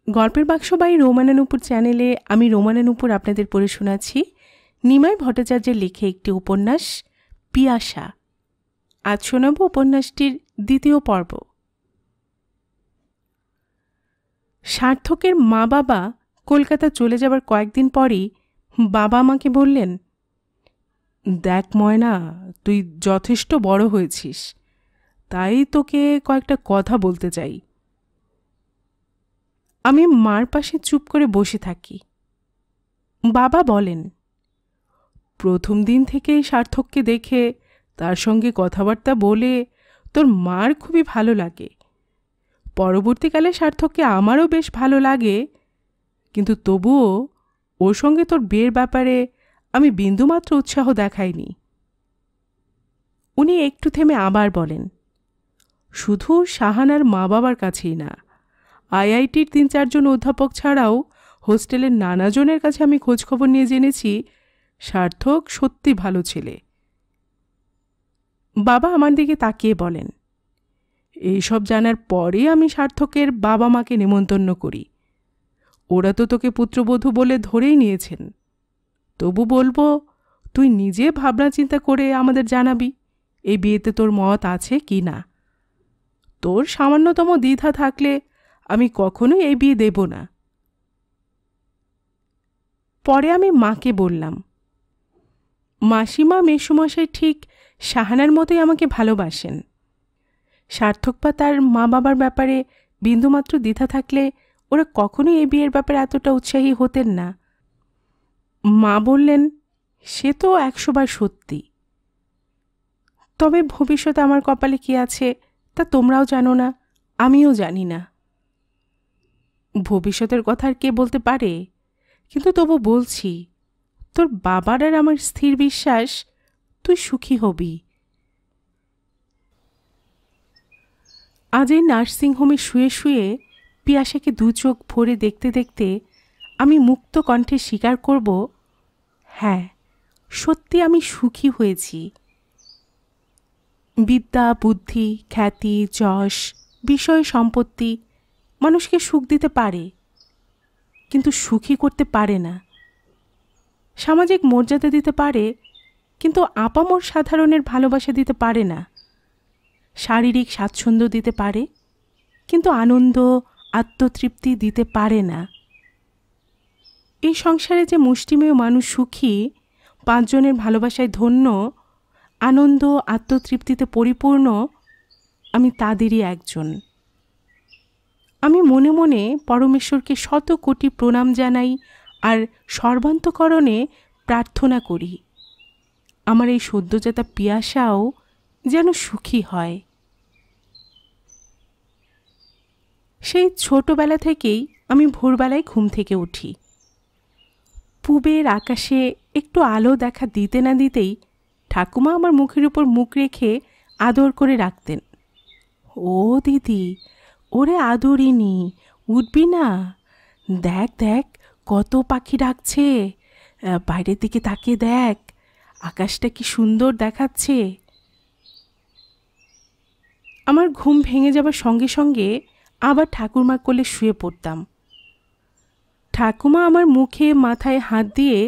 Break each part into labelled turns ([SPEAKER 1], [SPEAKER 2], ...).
[SPEAKER 1] গল্পের বাক্স বাই রোমানা নুপুর চ্যানেলে আমি রোমানা নুপুর আপনাদের পড়ে শোনাচ্ছি নিমাই ভট্টাচার্যের লেখে একটি উপন্যাস পিয়াসা। আজ শোনাব উপন্যাসটির দ্বিতীয় পর্ব। সার্থকের মা বাবা কলকাতা চলে যাবার কয়েকদিন পরই বাবা আমাকে বললেন, দেখ ময়না, তুই যথেষ্ট বড় হয়েছিস, তাই তোকে কয়েকটা কথা বলতে চাই। আমি মার পাশে চুপ করে বসে থাকি। বাবা বলেন, প্রথম দিন থেকেই সার্থককে দেখে তার সঙ্গে কথাবার্তা বলে তোর মার খুবই ভালো লাগে। পরবর্তীকালে সার্থককে আমারও বেশ ভালো লাগে, কিন্তু তবুও ওর সঙ্গে তোর বিয়ের ব্যাপারে আমি বিন্দুমাত্র উৎসাহ দেখাইনি। উনি একটু থেমে আবার বলেন, শুধু শাহানার মা বাবার কাছেই না, আইআইটির 3-4 জন অধ্যাপক ছাড়াও হোস্টেলের নানাজনের কাছে আমি খোঁজখবর নিয়ে জেনেছি সার্থক সত্যি ভালো ছেলে। বাবা আমার দিকে তাকিয়ে বলেন, এইসব জানার পরে আমি সার্থকের বাবা মাকে নেমন্তন্ন করি। ওরা তো তোকে পুত্রবধূ বলে ধরেই নিয়েছেন। তবু বলবো, তুই নিজে ভাবনা চিন্তা করে আমাদের জানাবি এই বিয়েতে তোর মত আছে কি না। তোর সামান্যতম দ্বিধা থাকলে আমি কখনোই এই বিয়ে দেব না। পরে আমি মাকে বললাম, মাসিমা মেসোমশাই ঠিক শাহানার মতোই আমাকে ভালোবাসেন। সার্থক বা তার মা বাবার ব্যাপারে বিন্দুমাত্র দ্বিধা থাকলে ওরা কখনোই এই বিয়ের ব্যাপারে এতটা উৎসাহী হতেন না। মা বললেন, সে তো 100 বার সত্যি। তবে ভবিষ্যতে আমার কপালে কি আছে তা তোমরাও জানো না, আমিও জানি না। ভবিষ্যতের কথা আর কে বলতে পারে, কিন্তু তবু বলছি, তোর বাবার আর আমার স্থির বিশ্বাস তুই সুখী হবি। আজ এই নার্সিংহোমে শুয়ে শুয়ে পিয়াসাকে 2 চোখ ভরে দেখতে দেখতে আমি মুক্ত কণ্ঠে স্বীকার করব, হ্যাঁ, সত্যি আমি সুখী হয়েছি। বিদ্যা, বুদ্ধি, খ্যাতি, যশ, বিষয়, সম্পত্তি মানুষকে সুখ দিতে পারে, কিন্তু সুখী করতে পারে না। সামাজিক মর্যাদা দিতে পারে, কিন্তু আপামর সাধারণের ভালোবাসা দিতে পারে না। শারীরিক স্বাচ্ছন্দ্য দিতে পারে, কিন্তু আনন্দ, আত্মতৃপ্তি দিতে পারে না। এই সংসারে যে মুষ্টিমেয় মানুষ সুখী, 5 জনের ভালোবাসায় ধন্য, আনন্দ, আত্মতৃপ্তিতে পরিপূর্ণ, আমি তাদেরই একজন। আমি মনে মনে পরমেশ্বরকে 100 কোটি প্রণাম জানাই আর সর্বান্তকরণে প্রার্থনা করি আমার এই সদ্যজাতা পিয়াসাও যেন সুখী হয়। সেই ছোটবেলা থেকেই আমি ভোরবেলায় ঘুম থেকে উঠি। পূবের আকাশে একটু আলো দেখা দিতে না দিতেই ঠাকুমা আমার মুখের উপর মুখ রেখে আদর করে রাখতেন। ও দিদি, ওরে আদরিনি, উঠবি না? দেখ দেখ কত পাখি ডাকছে, বাইরের দিকে তাকিয়ে দেখ, আকাশটা কি সুন্দর দেখাচ্ছে। আমার ঘুম ভেঙে যাবার সঙ্গে সঙ্গে আবার ঠাকুরমার কোলে শুয়ে পড়তাম। ঠাকুমা আমার মুখে মাথায় হাত দিয়ে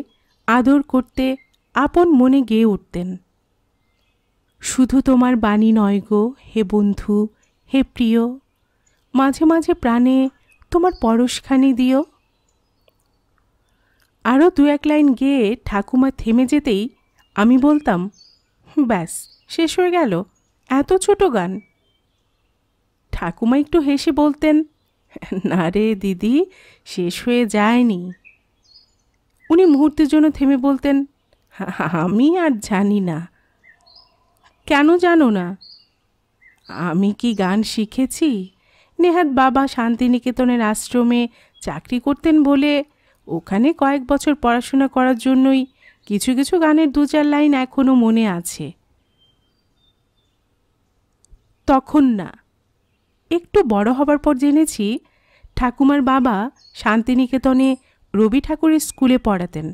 [SPEAKER 1] আদর করতে আপন মনে গেয়ে উঠতেন, শুধু তোমার বাণী নয় গো হে বন্ধু, হে প্রিয়, মাঝে মাঝে প্রাণে তোমার পরশখানি দিও। আরও 2-1 লাইন গেয়ে ঠাকুমা থেমে যেতেই আমি বলতাম, ব্যাস শেষ হয়ে গেল, এত ছোট গান। ঠাকুমা একটু হেসে বলতেন, না রে দিদি, শেষ হয়ে যায়নি। উনি মুহূর্তের জন্য থেমে বলতেন, আমি আর জানি না। কেন জানো না? আমি কি গান শিখেছি? নেহাত বাবা শান্তিনিকেতনের আশ্রমে চাকরি করতেন বলে ওখানে কয়েক বছর পড়াশোনা করার জন্যই কিছু কিছু গানের 2-4 লাইন এখনো মনে আছে। তখন না, একটু বড় হবার পর জেনেছি ঠাকুমার বাবা শান্তিনিকেতনে রবি ঠাকুরের স্কুলে পড়াতেন।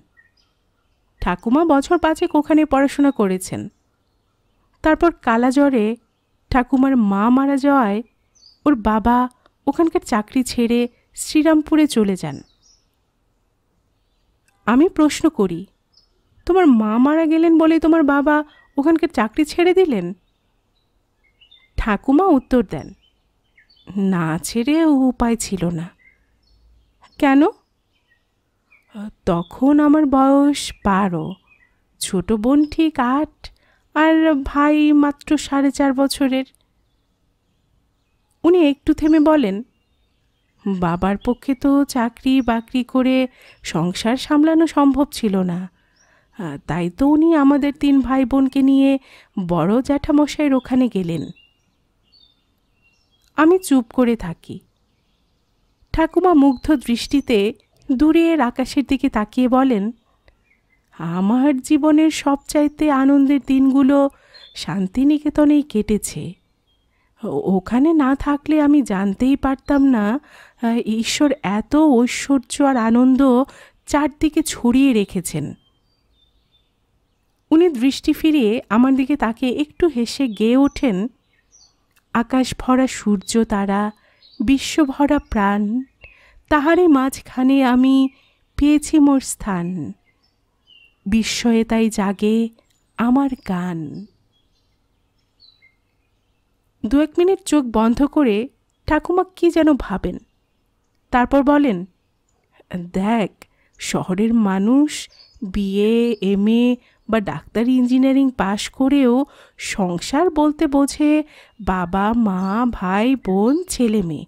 [SPEAKER 1] ঠাকুমা বছর 5 ওখানে পড়াশোনা করেছেন। তারপর কালাজ্বরে ঠাকুমার মা মারা যাওয়ায় ওর বাবা ওখানকার চাকরি ছেড়ে শ্রীরামপুরে চলে যান। আমি প্রশ্ন করি, তোমার মা মারা গেলেন বলে তোমার বাবা ওখানকার চাকরি ছেড়ে দিলেন? ঠাকুমা উত্তর দেন, না ছেড়ে উপায় ছিল না। কেন? তখন আমার বয়স 12, ছোট বোন ঠিক 8, আর ভাই মাত্র 4.5 বছরের। উনি একটু থেমে বলেন, বাবার পক্ষে তো চাকরি বাকরি করে সংসার সামলানো সম্ভব ছিল না, তাই তো উনি আমাদের 3 ভাই বোনকে নিয়ে বড় জ্যাঠামশাইয়ের ওখানে গেলেন। আমি চুপ করে থাকি। ঠাকুমা মুগ্ধ দৃষ্টিতে দূরের আকাশের দিকে তাকিয়ে বলেন, আমার জীবনের সবচাইতে আনন্দের দিনগুলো শান্তিনিকেতনেই কেটেছে। ওখানে না থাকলে আমি জানতেই পারতাম না ঈশ্বর এত ঐশ্বর্য আর আনন্দ চারদিকে ছড়িয়ে রেখেছেন। উনি দৃষ্টি ফিরিয়ে আমার দিকে তাকিয়ে একটু হেসে গেয়ে ওঠেন, আকাশ ভরা সূর্য তারা, বিশ্বভরা প্রাণ, তাহারই মাঝখানে আমি পেয়েছি মোর স্থান, বিস্ময়ে তাই জাগে আমার গান। 2-1 মিনিট চোখ বন্ধ করে ঠাকুমা কি যেন ভাবেন, তারপর বলেন, দেখ, শহরের মানুষ বিএ, এমএ বা ডাক্তারি ইঞ্জিনিয়ারিং পাশ করেও সংসার বলতে বোঝে বাবা মা, ভাই বোন, ছেলে মেয়ে।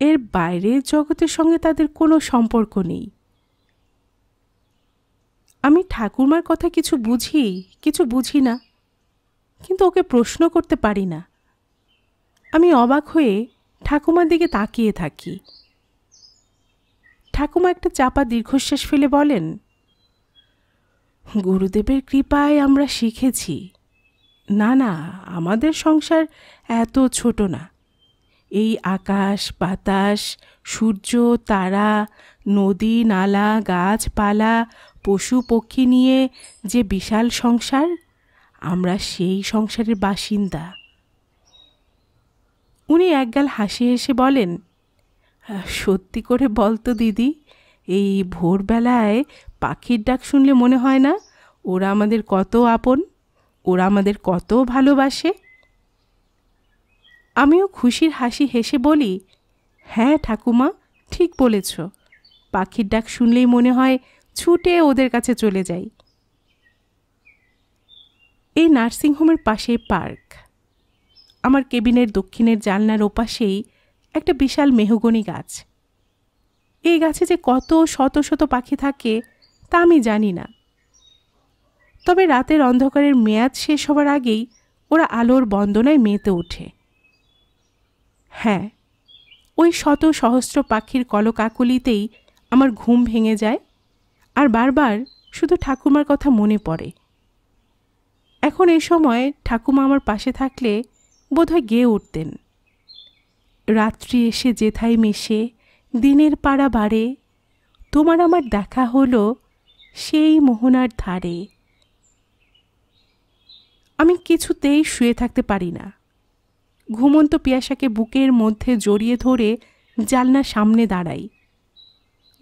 [SPEAKER 1] এর বাইরের জগতের সঙ্গে তাদের কোনো সম্পর্ক নেই। আমি ঠাকুরমার কথা কিছু বুঝি, কিছু বুঝি না, কিন্তু ওকে প্রশ্ন করতে পারি না। আমি অবাক হয়ে ঠাকুমার দিকে তাকিয়ে থাকি। ঠাকুমা একটা চাপা দীর্ঘশ্বাস ফেলে বলেন, গুরুদেবের কৃপায় আমরা শিখেছি। না না, আমাদের সংসার এত ছোট না। এই আকাশ বাতাস, সূর্য তারা, নদী নালা, গাছপালা, পশু পক্ষী নিয়ে যে বিশাল সংসার, আমরা সেই সংসারের বাসিন্দা। উনি একগাল হাসি হেসে বলেন, সত্যি করে বলতো দিদি, এই ভোরবেলায় পাখির ডাক শুনলে মনে হয় না ওরা আমাদের কত আপন, ওরা আমাদের কত ভালোবাসে? আমিও খুশির হাসি হেসে বলি, হ্যাঁ ঠাকুমা, ঠিক বলেছ। পাখির ডাক শুনলেই মনে হয় ছুটে ওদের কাছে চলে যাই। এই নার্সিংহোমের পাশে পার্ক। আমার কেবিনের দক্ষিণের জানলার ওপাশেই একটা বিশাল মেহগনি গাছ। এই গাছে যে কত শত শত পাখি থাকে তা আমি জানি না, তবে রাতের অন্ধকারের মেয়াদ শেষ হবার আগেই ওরা আলোর বন্দনায় মেতে ওঠে। হ্যাঁ, ওই শত সহস্র পাখির কলকাকলিতেই আমার ঘুম ভেঙে যায়, আর বারবার শুধু ঠাকুমার কথা মনে পড়ে। এখন এই সময় ঠাকুমা আমার পাশে থাকলে বোধহয় গেয়ে উঠতেন, রাত্রি এসে যেথায় মেশে দিনের পাড়া বাড়ে, তোমার আমার দেখা হলো সেই মোহনার ধারে। আমি কিছুতেই শুয়ে থাকতে পারি না। ঘুমন্ত পিয়াসাকে বুকের মধ্যে জড়িয়ে ধরে জানলার সামনে দাঁড়াই।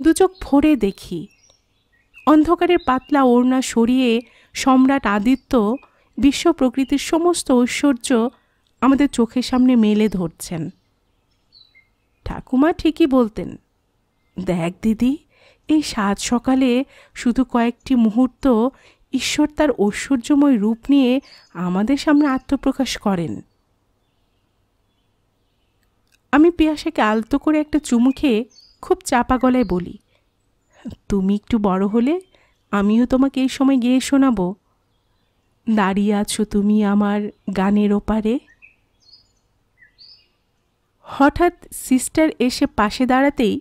[SPEAKER 1] দুচোখ ভরে দেখি, অন্ধকারের পাতলা ওড়না সরিয়ে সম্রাট আদিত্য বিশ্ব প্রকৃতির সমস্ত ঐশ্বর্য আমাদের চোখের সামনে মেলে ধরছেন। ঠাকুমা ঠিকই বলতেন, দেখ দিদি, এই সাত সকালে শুধু কয়েকটি মুহূর্ত ঈশ্বর তার ঐশ্বর্যময় রূপ নিয়ে আমাদের সামনে আত্মপ্রকাশ করেন। আমি পিয়াসাকে আলতো করে একটা চুমু খেয়ে খুব চাপা গলায় বলি, তুমি একটু বড় হলে আমিও তোমাকে এই সময় গেয়ে শোনাবো, দাঁড়িয়ে আছো তুমি আমার গানের ওপারে। হঠাৎ সিস্টার এসে পাশে দাঁড়াতেই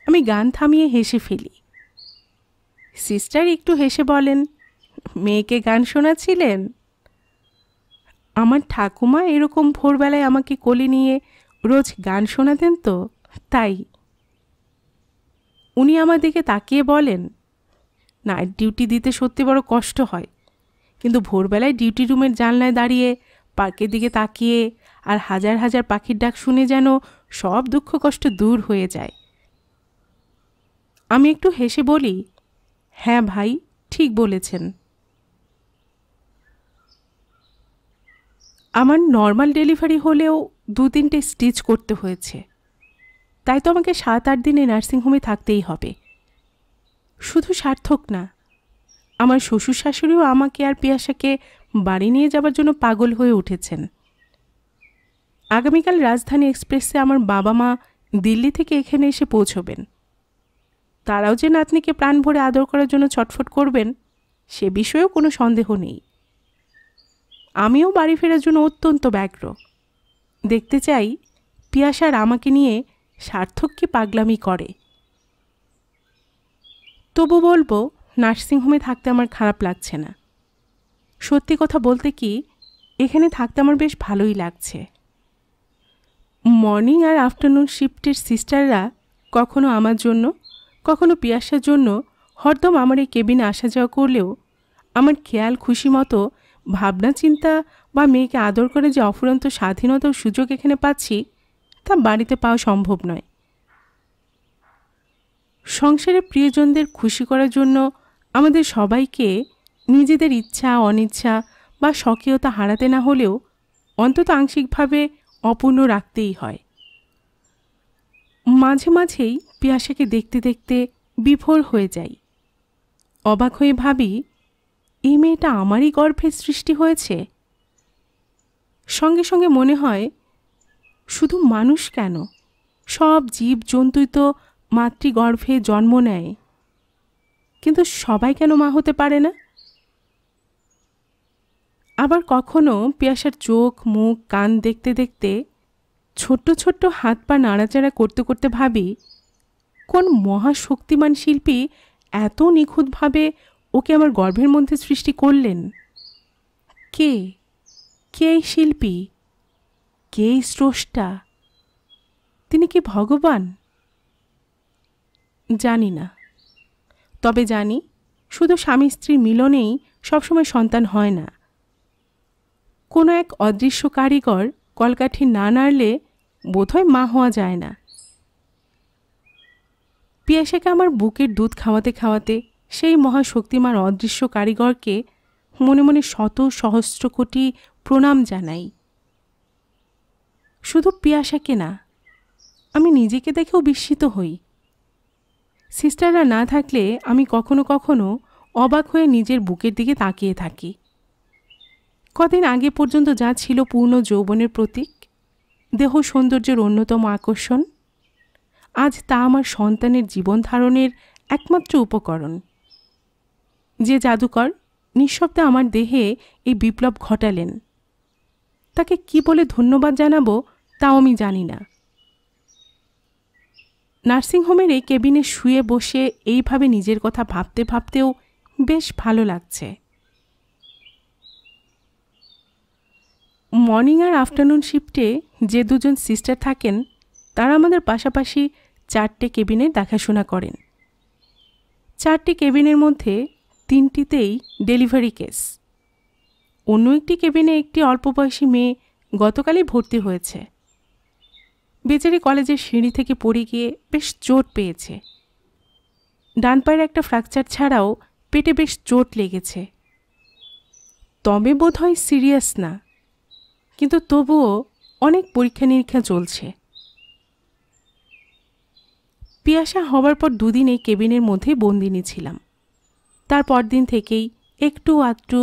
[SPEAKER 1] আমি গান থামিয়ে হেসে ফেলি। সিস্টার একটু হেসে বলেন, মেয়েকে গান শোনাচ্ছিলেন? আমার ঠাকুমা এরকম ভোরবেলায় আমাকে কোলে নিয়ে রোজ গান শোনাতেন তো, তাই। উনি আমার দিকে তাকিয়ে বলেন, নাইট ডিউটি দিতে সত্যি বড় কষ্ট হয়, কিন্তু ভোরবেলায় ডিউটি রুমের জানলায় দাঁড়িয়ে পার্কের দিকে তাকিয়ে আর হাজার হাজার পাখির ডাক শুনে যেন সব দুঃখ কষ্ট দূর হয়ে যায়। আমি একটু হেসে বলি, হ্যাঁ ভাই, ঠিক বলেছেন। আমার নর্মাল ডেলিভারি হলেও 2-3টে স্টিচ করতে হয়েছে, তাই তো আমাকে 7-8 দিনে নার্সিংহোমে থাকতেই হবে। শুধু সার্থক না, আমার শ্বশুর শাশুড়িও আমাকে আর পিয়াসাকে বাড়ি নিয়ে যাবার জন্য পাগল হয়ে উঠেছেন। আগামীকাল রাজধানী এক্সপ্রেসে আমার বাবা মা দিল্লি থেকে এখানে এসে পৌঁছবেন। তারাও যে নাতনিকে প্রাণ ভরে আদর করার জন্য ছটফট করবেন সে বিষয়েও কোনো সন্দেহ নেই। আমিও বাড়ি ফেরার জন্য অত্যন্ত ব্যগ্র। দেখতে চাই পিয়াসার আমাকে নিয়ে সার্থক কি পাগলামি করে। তবু বলবো, নার্সিংহোমে থাকতে আমার খারাপ লাগছে না। সত্যি কথা বলতে কি, এখানে থাকতে আমার বেশ ভালোই লাগছে। মর্নিং আর আফটারনুন শিফটের সিস্টাররা কখনো আমার জন্য, কখনো পিয়াসার জন্য হরদম আমার এই কেবিনে আসা যাওয়া করলেও আমার খেয়াল খুশি মতো ভাবনা চিন্তা বা মেয়েকে আদর করে যে অফুরন্ত স্বাধীনতা ও সুযোগ এখানে পাচ্ছি তা বাড়িতে পাওয়া সম্ভব নয়। সংসারে প্রিয়জনদের খুশি করার জন্য আমাদের সবাইকে নিজেদের ইচ্ছা অনিচ্ছা বা স্বকীয়তা হারাতে না হলেও অন্তত আংশিকভাবে অপূর্ণ রাখতেই হয়। মাঝে মাঝেই পিয়াসাকে দেখতে দেখতে বিভোর হয়ে যাই। অবাক হয়ে ভাবি, এই মেয়েটা আমারই গর্ভে সৃষ্টি হয়েছে। সঙ্গে সঙ্গে মনে হয়, শুধু মানুষ কেন, সব জীব জন্তুই তো মাতৃগর্ভে জন্ম নেয়, কিন্তু সবাই কেন মা হতে পারে না? আবার কখনো পিয়াসার চোখ মুখ কান দেখতে দেখতে ছোট্ট ছোট্ট হাত পা নাড়াচাড়া করতে করতে ভাবি, কোন মহাশক্তিমান শিল্পী এত নিখুঁতভাবে ওকে আমার গর্ভের মধ্যে সৃষ্টি করলেন? কে কে এই শিল্পী? কে এই স্রষ্টা? তিনি কি ভগবান? জানি না, তবে জানি শুধু স্বামী স্ত্রীর মিলনেই সবসময় সন্তান হয় না। কোনো এক অদৃশ্য কারিগর কলকাঠি না নাড়লে বোধহয় মা হওয়া যায় না। পিয়াসাকে আমার বুকের দুধ খাওয়াতে খাওয়াতে সেই মহাশক্তিমান অদৃশ্য কারিগরকে মনে মনে শত সহস্র কোটি প্রণাম জানাই। শুধু পিয়াসাকে না, আমি নিজেকে দেখেও বিস্মিত হই। সিস্টাররা না থাকলে আমি কখনো কখনো অবাক হয়ে নিজের বুকের দিকে তাকিয়ে থাকি। কদিন আগে পর্যন্ত যা ছিল পূর্ণ যৌবনের প্রতীক, দেহ সৌন্দর্যের অন্যতম আকর্ষণ, আজ তা আমার সন্তানের জীবন ধারণের একমাত্র উপকরণ। যে জাদুকর নিঃশব্দে আমার দেহে এই বিপ্লব ঘটালেন, তাকে কি বলে ধন্যবাদ জানাবো তাও আমি জানি না। নার্সিংহোমের এই কেবিনে শুয়ে বসে এইভাবে নিজের কথা ভাবতে ভাবতেও বেশ ভালো লাগছে। মর্নিং আর আফটারনুন শিফটে যে দুজন সিস্টার থাকেন তারা আমাদের পাশাপাশি 4টে কেবিনের দেখাশোনা করেন। 4টি কেবিনের মধ্যে 3টিতেই ডেলিভারি কেস। অন্য একটি কেবিনে একটি অল্প বয়সী মেয়ে গতকালই ভর্তি হয়েছে। বেচারি কলেজের সিঁড়ি থেকে পড়ে গিয়ে বেশ চোট পেয়েছে। ডান পায়ের একটা ফ্র্যাকচার ছাড়াও পেটে বেশ চোট লেগেছে। তবে বোধহয় সিরিয়াস না, কিন্তু তবুও অনেক পরীক্ষা নিরীক্ষা চলছে। পিয়াসা হবার পর 2 দিন এই কেবিনের মধ্যেই বন্দিনী ছিলাম। তারপর দিন থেকেই একটু আধটু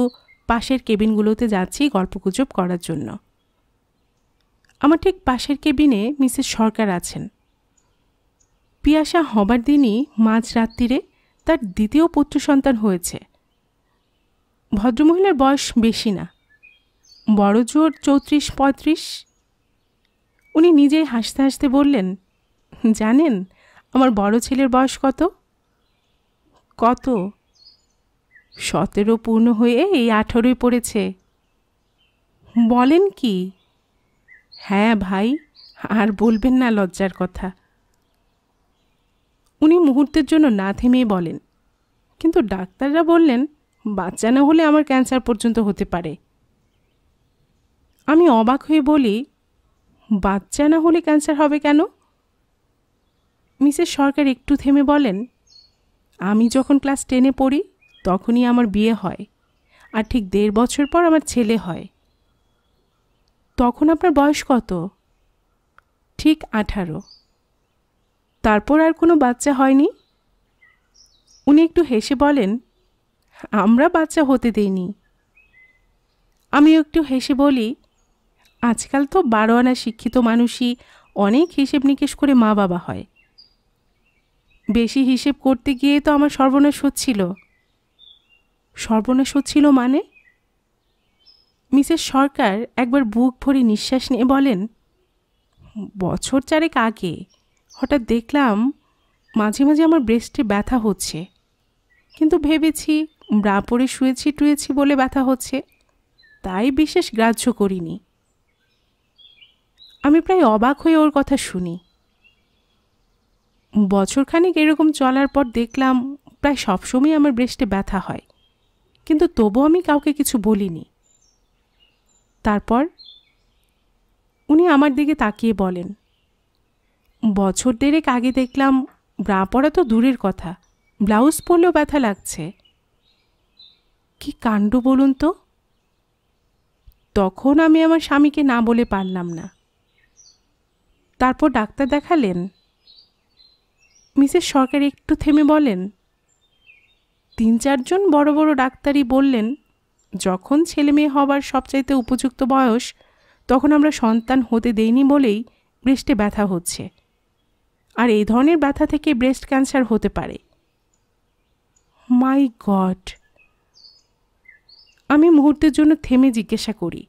[SPEAKER 1] পাশের কেবিনগুলোতে যাচ্ছি গল্পগুজব করার জন্য। আমার ঠিক পাশের কেবিনে মিসেস সরকার আছেন। পিয়াসা হবার দিনই মাঝরাত্রিরে তার দ্বিতীয় পুত্র সন্তান হয়েছে। ভদ্রমহিলার বয়স বেশি না, বড় জোর 34-35। উনি নিজেই হাসতে হাসতে বললেন, জানেন আমার বড় ছেলের বয়স কত? কত? 17 পূর্ণ হয়ে এই 18ই পড়েছে। বলেন কি? হ্যাঁ ভাই, আর বলবেন না লজ্জার কথা। উনি মুহূর্তের জন্য না থেমেই বলেন, কিন্তু ডাক্তাররা বললেন বাচ্চা না হলে আমার ক্যান্সার পর্যন্ত হতে পারে। আমি অবাক হয়ে বলি, বাচ্চা না হলে ক্যান্সার হবে কেন? মিসেস সরকার একটু থেমে বলেন, আমি যখন ক্লাস 10-এ পড়ি তখনই আমার বিয়ে হয়, আর ঠিক 1.5 বছর পর আমার ছেলে হয়। তখন আপনার বয়স কত? ঠিক 18। তারপর আর কোনো বাচ্চা হয়নি? উনি একটু হেসে বলেন, আমরা বাচ্চা হতে দেইনি। আমিও একটু হেসে বলি, আজকাল তো 12 আনা শিক্ষিত মানুষই অনেক হিসেব নিকেশ করে মা বাবা হয়। বেশি হিসেব করতে গিয়ে তো আমার সর্বনাশ হচ্ছিল। সর্বনাশ হচ্ছিল মানে? মিসেস সরকার একবার বুক ভরে নিঃশ্বাস নিয়ে বলেন, বছর 4 আগে হঠাৎ দেখলাম মাঝে মাঝে আমার ব্রেস্টে ব্যথা হচ্ছে, কিন্তু ভেবেছি ব্রা পরে শুয়েছি টুয়েছি বলে ব্যথা হচ্ছে, তাই বিশেষ গ্রাহ্য করিনি। আমি প্রায় অবাক হয়ে ওর কথা শুনি। বছরখানেক এরকম চলার পর দেখলাম প্রায় সবসময় আমার ব্রেস্টে ব্যথা হয়, কিন্তু তবু আমি কাউকে কিছু বলিনি। তারপর উনি আমার দিকে তাকিয়ে বলেন, বছর 1.5 আগে দেখলাম ব্রা পরা তো দূরের কথা, ব্লাউজ পরলেও ব্যথা লাগছে। কি কাণ্ড বলুন তো! তখন আমি আমার স্বামীকে না বলে পারলাম না। তারপর ডাক্তার দেখালেন? মিসেস সরকার একটু থেমে বলেন, 3-4 জন বড় বড় ডাক্তারই বললেন যখন ছেলে মেয়ে হবার সবচাইতে উপযুক্ত বয়স তখন আমরা সন্তান হতে দেইনি বলেই ব্রেস্টে ব্যথা হচ্ছে, আর এই ধরনের ব্যথা থেকে ব্রেস্ট ক্যান্সার হতে পারে। মাই গড! আমি মুহূর্তের জন্য থেমে জিজ্ঞাসা করি,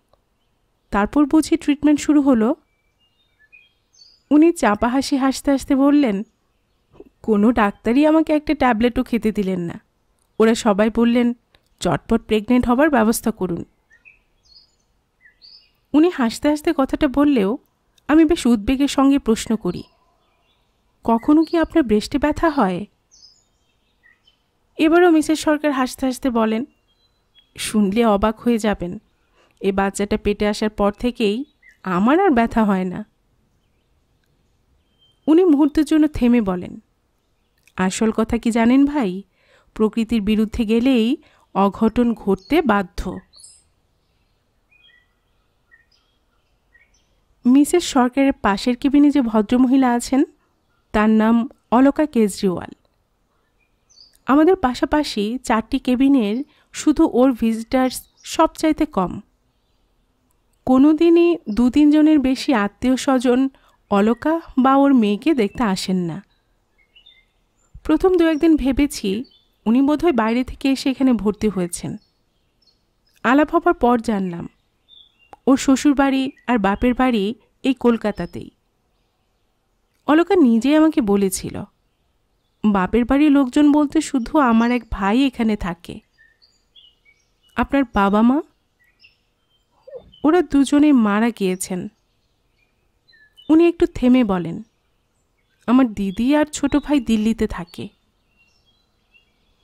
[SPEAKER 1] তারপর বুঝি ট্রিটমেন্ট শুরু হলো? উনি চাপা হাসি হাসতে হাসতে বললেন, কোনো ডাক্তারই আমাকে একটা ট্যাবলেটও খেতে দিলেন না। ওরা সবাই বললেন চটপট প্রেগনেন্ট হবার ব্যবস্থা করুন। উনি হাসতে হাসতে কথাটা বললেও আমি বেশ উদ্বেগের সঙ্গে প্রশ্ন করি, কখনো কি আপনার ব্রেস্টে ব্যথা হয়? এবারও মিসেস সরকার হাসতে হাসতে বলেন, শুনলে অবাক হয়ে যাবেন, এ বাচ্চাটা পেটে আসার পর থেকেই আমার আর ব্যথা হয় না। উনি মুহূর্তের জন্য থেমে বলেন, আসল কথা কি জানেন ভাই, প্রকৃতির বিরুদ্ধে গেলেই অঘটন ঘটতে বাধ্য। মিসেস সরকারের পাশের কেবিনে যে ভদ্রমহিলা আছেন তার নাম অলকা কেজরিওয়াল। আমাদের পাশাপাশি 4টি কেবিনের শুধু ওর ভিজিটার্স সবচাইতে কম। কোনো দিনই 2-3 জনের বেশি আত্মীয় স্বজন অলকা বা ওর মেয়েকে দেখতে আসেন না। প্রথম 2-1 দিন ভেবেছি উনি বোধহয় বাইরে থেকে এসে এখানে ভর্তি হয়েছেন। আলাপ হবার পর জানলাম ওর শ্বশুরবাড়ি আর বাপের বাড়ি এই কলকাতাতেই। অলকা নিজে আমাকে বলেছিল, বাপের বাড়ির লোকজন বলতে শুধু আমার এক ভাই এখানে থাকে। আপনার বাবা মা? ওরা দুজনে মারা গিয়েছেন। উনি একটু থেমে বলেন, আমার দিদি আর ছোট ভাই দিল্লিতে থাকে।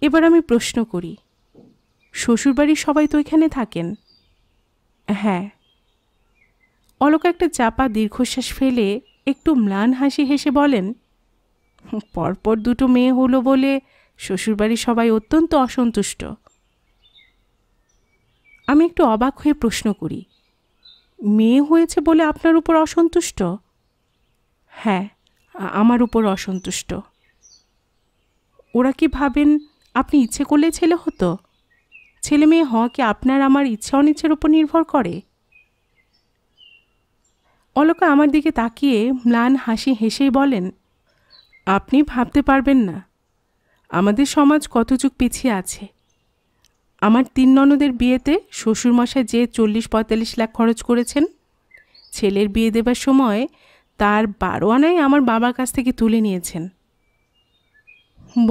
[SPEAKER 1] এবার আমি প্রশ্ন করি, শ্বশুরবাড়ির সবাই তো এখানে থাকেন? হ্যাঁ। অলকা একটা চাপা দীর্ঘশ্বাস ফেলে একটু ম্লান হাসি হেসে বলেন, পরপর 2টো মেয়ে হলো বলে শ্বশুরবাড়ির সবাই অত্যন্ত অসন্তুষ্ট। আমি একটু অবাক হয়ে প্রশ্ন করি, মেয়ে হয়েছে বলে আপনার উপর অসন্তুষ্ট? হ্যাঁ, আমার উপর অসন্তুষ্ট। ওরা কি ভাবেন আপনি ইচ্ছে করলে ছেলে হতো? ছেলে মেয়ে হওয়া কি আপনার আমার ইচ্ছা অনিচ্ছের উপর নির্ভর করে? অলকা আমার দিকে তাকিয়ে ম্লান হাসি হেসেই বলেন, আপনি ভাবতে পারবেন না আমাদের সমাজ কত যুগ পিছিয়ে আছে। আমার 3 ননদের বিয়েতে শ্বশুরমশাই যে 40-45 লাখ খরচ করেছেন, ছেলের বিয়ে দেবার সময় তার 12 আনাই আমার বাবার কাছ থেকে তুলে নিয়েছেন।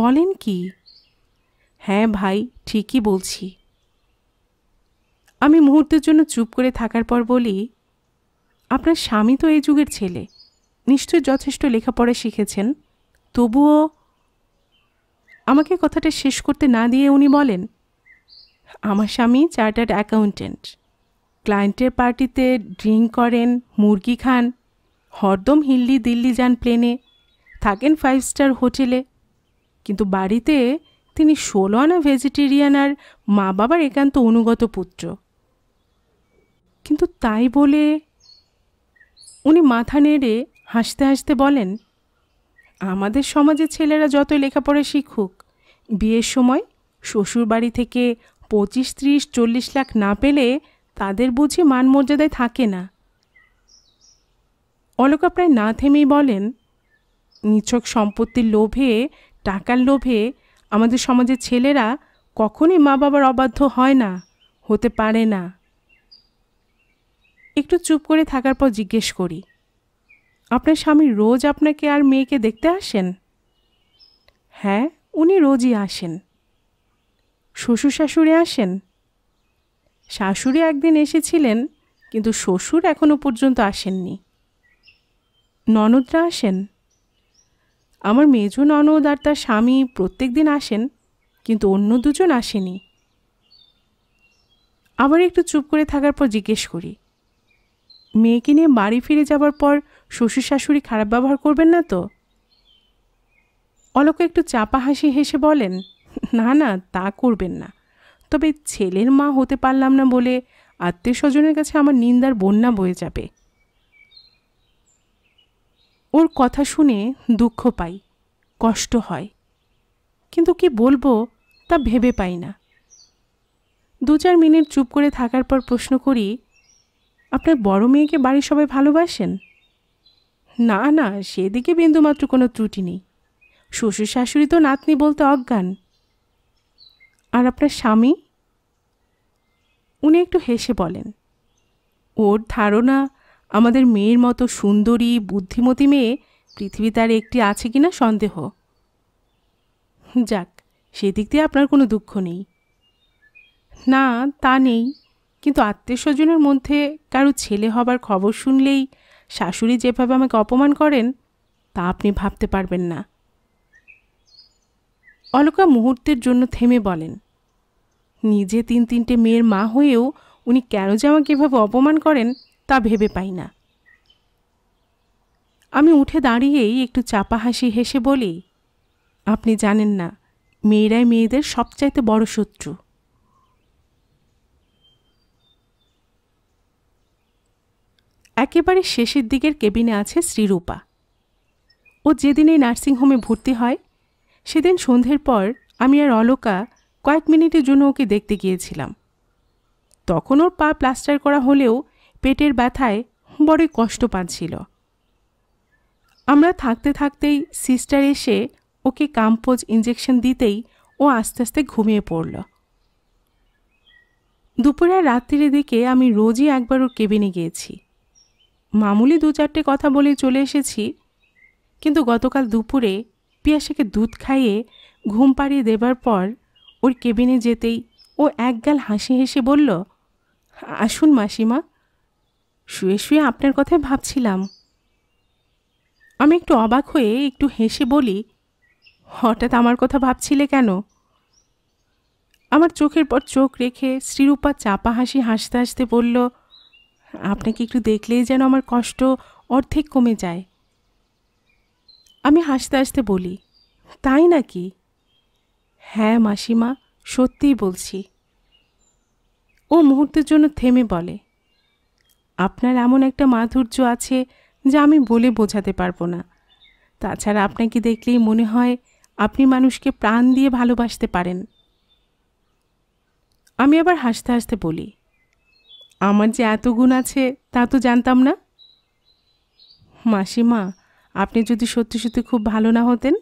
[SPEAKER 1] বলেন কি? হ্যাঁ ভাই, ঠিকই বলছি। আমি মুহূর্তের জন্য চুপ করে থাকার পর বলি, আপনার স্বামী তো এই যুগের ছেলে, নিশ্চয়ই যথেষ্ট লেখাপড়া শিখেছেন, তবুও। আমাকে কথাটা শেষ করতে না দিয়ে উনি বলেন, আমার স্বামী চার্টার্ড অ্যাকাউন্টেন্ট। ক্লায়েন্টের পার্টিতে ড্রিঙ্ক করেন, মুরগি খান, হরদম দিল্লি যান প্লেনে, থাকেন 5 স্টার হোটেলে। কিন্তু বাড়িতে তিনি 16 আনা ভেজিটেরিয়ান আর মা বাবার একান্ত অনুগত পুত্র। কিন্তু তাই বলে উনি মাথা নেড়ে হাসতে হাসতে বলেন, আমাদের সমাজের ছেলেরা যতই লেখাপড়া শিখুক, বিয়ের সময় শ্বশুর বাড়ি থেকে 25, 30, 40 লাখ না পেলে তাদের বুঝি মান মর্যাদায় থাকে না। অলকা প্রায় না থেমেই বলেন, নিছক সম্পত্তির লোভে, টাকার লোভে আমাদের সমাজের ছেলেরা কখনই মা বাবার অবাধ্য হয় না, হতে পারে না। একটু চুপ করে থাকার পর জিজ্ঞেস করি, আপনার স্বামী রোজ আপনাকে আর মেয়েকে দেখতে আসেন? হ্যাঁ, উনি রোজই আসেন। শ্বশুর শাশুড়ি আসেন? শাশুড়ি একদিন এসেছিলেন, কিন্তু শ্বশুর এখনো পর্যন্ত আসেননি। ননদরা আসেন? আমার মেজ ননদ আর তার স্বামী প্রত্যেক দিন আসেন, কিন্তু অন্য দুজন আসেনি। আবার একটু চুপ করে থাকার পর জিজ্ঞেস করি, মেয়েকে নিয়ে বাড়ি ফিরে যাবার পর শ্বশুর শাশুড়ি খারাপ ব্যবহার করবেন না তো? অলকা একটু চাপা হাসি হেসে বলেন, না না, তা করবেন না। তবে ছেলের মা হতে পারলাম না বলে আত্মীয় স্বজনের কাছে আমার নিন্দার বন্যা বয়ে যাবে। ওর কথা শুনে দুঃখ পাই, কষ্ট হয়, কিন্তু কি বলবো তা ভেবে পাই না। 2-4 মিনিট চুপ করে থাকার পর প্রশ্ন করি, আপনার বড় মেয়েকে বাড়ির সবাই ভালোবাসেন? না না, সেদিকে বিন্দুমাত্র কোনো ত্রুটি নেই। শ্বশুর শাশুড়ি তো নাতনি বলতে অজ্ঞান। আর আপনার স্বামী? উনি একটু হেসে বলেন, ওর ধারণা আমাদের মেয়ের মতো সুন্দরী বুদ্ধিমতী মেয়ে পৃথিবীতে আর একটি আছে কিনা সন্দেহ। যাক, সেদিক দিয়ে আপনার কোনো দুঃখ নেই। না, তা নেই, কিন্তু আত্মীয় স্বজনের মধ্যে কারো ছেলে হবার খবর শুনলেই শাশুড়ি যেভাবে আমাকে অপমান করেন তা আপনি ভাবতে পারবেন না। অলকা মুহূর্তের জন্য থেমে বলেন, নিজে 3-3টে মেয়ের মা হয়েও উনি কেন যে আমাকে এভাবে অপমান করেন তা ভেবে পাই না। আমি উঠে দাঁড়িয়েই একটু চাপা হাসি হেসে বলি, আপনি জানেন না, মেয়েরাই মেয়েদের সবচাইতে বড় শত্রু। একেবারে শেষের দিকের কেবিনে আছে শ্রীরূপা। ও যেদিন এই নার্সিংহোমে ভর্তি হয় সেদিন সন্ধ্যের পর আমি আর অলকা কয়েক মিনিটের জন্য ওকে দেখতে গিয়েছিলাম। তখন ওর পা প্লাস্টার করা হলেও পেটের ব্যথায় বড়ই কষ্ট পাচ্ছিল। আমরা থাকতে থাকতেই সিস্টার এসে ওকে কাম্পোজ ইঞ্জেকশন দিতেই ও আস্তে আস্তে ঘুমিয়ে পড়ল। দুপুরে আর রাত্রির দিকে আমি রোজই একবার ওর কেবিনে গিয়েছি। মামুলি 2-4টে কথা বলে চলে এসেছি, কিন্তু গতকাল দুপুরে পিয়াসাকে দুধ খাইয়ে ঘুম পাড়িয়ে দেবার পর ওর কেবিনে যেতেই ও একগাল হাসি হেসে বলল, আসুন মাসিমা, শুয়ে শুয়ে আপনার কথাই ভাবছিলাম। আমি একটু অবাক হয়ে একটু হেসে বলি, হঠাৎ আমার কথা ভাবছিলে কেন? আমার চোখের পর চোখ রেখে শ্রীরূপা চাপা হাসি হাসতে হাসতে বলল, আপনাকে একটু দেখলেই যেন আমার কষ্ট অর্ধেক কমে যায়। আমি হাসতে হাসতে বলি, তাই নাকি? হ্যাঁ মাসিমা, সত্যিই বলছি। ও মুহূর্তের জন্য থেমে বলে, আপনার এমন একটা মাধুর্য আছে যা আমি বলে বোঝাতে পারবো না। তাছাড়া আপনাকে দেখলেই মনে হয় আপনি মানুষকে প্রাণ দিয়ে ভালোবাসতে পারেন। আমি আবার হাসতে হাসতে বলি, আমার যে এত গুণ আছে তা তো জানতাম না। মাসিমা, আপনি যদি সত্যি সত্যি খুব ভালো না হতেন